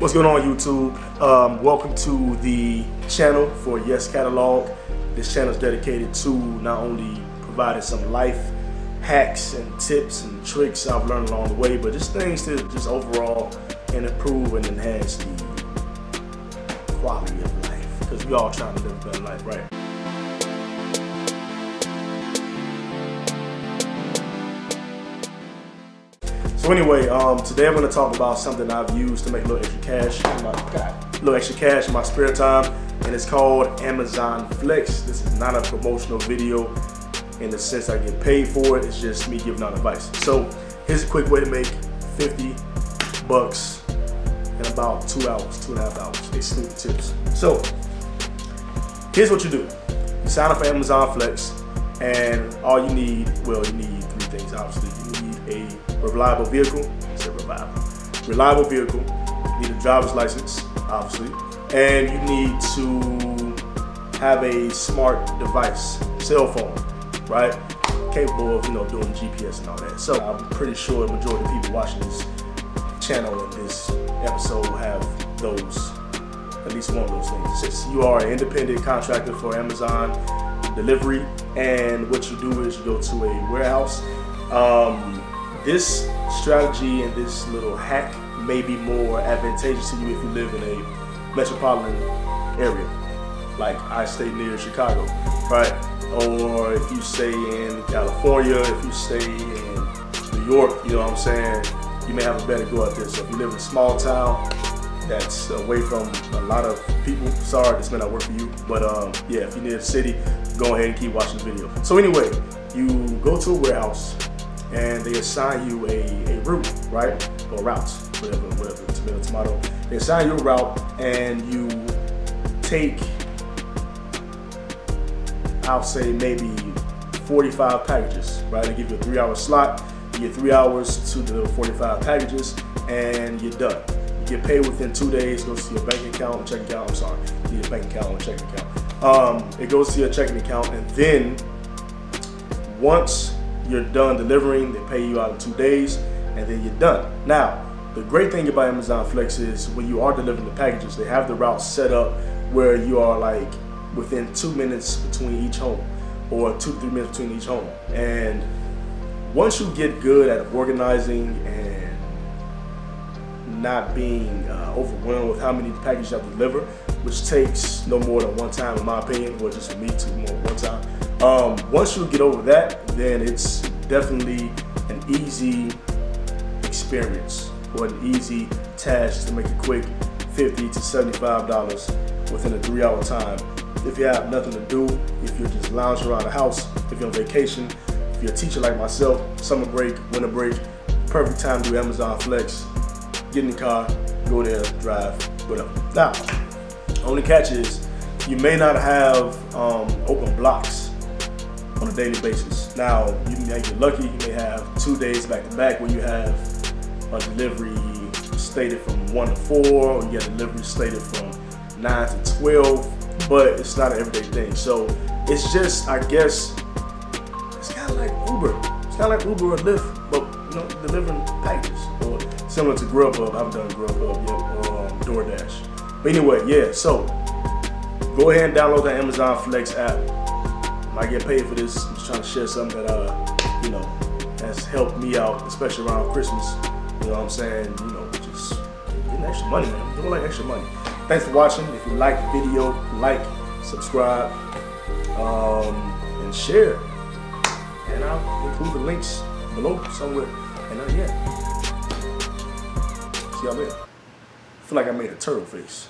What's going on, YouTube? Welcome to the channel for Yes Catalog. This channel is dedicated to not only providing some life hacks and tips and tricks I've learned along the way, but just things to just overall improve and enhance the quality of life, because we all trying to live a better life, right? So anyway, today I'm going to talk about something I've used to make a little extra cash in my spare time, and it's called Amazon Flex. This is not a promotional video in the sense I get paid for it. It's just me giving out advice. So here's a quick way to make $50 in about 2 hours, 2.5 hours, exclude the tips. So here's what you do. You sign up for Amazon Flex, and all you need, well, you need 3 things, obviously. You need a reliable vehicle. It's a reliable vehicle. You need a driver's license, obviously, and you need to have a smart device, cell phone, right? Capable of, doing GPS and all that. So I'm pretty sure the majority of people watching this channel and this episode have those, at least one of those things. Since you are an independent contractor for Amazon delivery, and what you do is you go to a warehouse. This strategy and this little hack may be more advantageous to you if you live in a metropolitan area, like I stay near Chicago, right? Or if you stay in California, if you stay in New York, you know what I'm saying, you may have a better go at this. So if you live in a small town that's away from a lot of people, sorry, this may not work for you, but yeah, if you're near the city, go ahead and keep watching the video. So anyway, you go to a warehouse and they assign you a route, right? Or routes, whatever, tomato. They assign you a route, and you take, I'll say maybe 45 packages, right? They give you a 3-hour slot. You get 3 hours to deliver 45 packages, and you're done. You get paid within 2 days. It goes to your bank account and checking account. I'm sorry, you need a bank account and checking account. It goes to your checking account, and then once you're done delivering, they pay you out in 2 days, and then you're done. Now, the great thing about Amazon Flex is when you are delivering the packages, they have the route set up where you are like within 2 minutes between each home, or 2 to 3 minutes between each home. And once you get good at organizing and not being overwhelmed with how many packages you have to deliver, which takes no more than one time in my opinion, or just for me to more one time. Once you get over that, then it's definitely an easy experience or an easy task to make it quick, $50 to $75 within a 3-hour time. If you have nothing to do, if you're just lounging around the house, if you're on vacation, if you're a teacher like myself, summer break, winter break, perfect time to do Amazon Flex. Get in the car, go there, drive, whatever. Now, only catch is you may not have open blocks on a daily basis. Now, you may get lucky, you may have 2 days back to back where you have a delivery slated from 1 to 4, or you get a delivery slated from 9 to 12, but it's not an everyday thing. So it's just, I guess, it's kind of like Uber. It's kind of like Uber or Lyft, but delivering packages, or similar to Grubhub. I haven't done Grubhub yet, or DoorDash. But anyway, yeah, so go ahead and download the Amazon Flex app. I get paid for this. I'm just trying to share something that has helped me out, especially around Christmas. You know what I'm saying? Just getting extra money, man. Doing like extra money. Thanks for watching. If you like the video, like, subscribe, and share. And I'll include the links below somewhere. And yeah. See y'all later. I feel like I made a turtle face.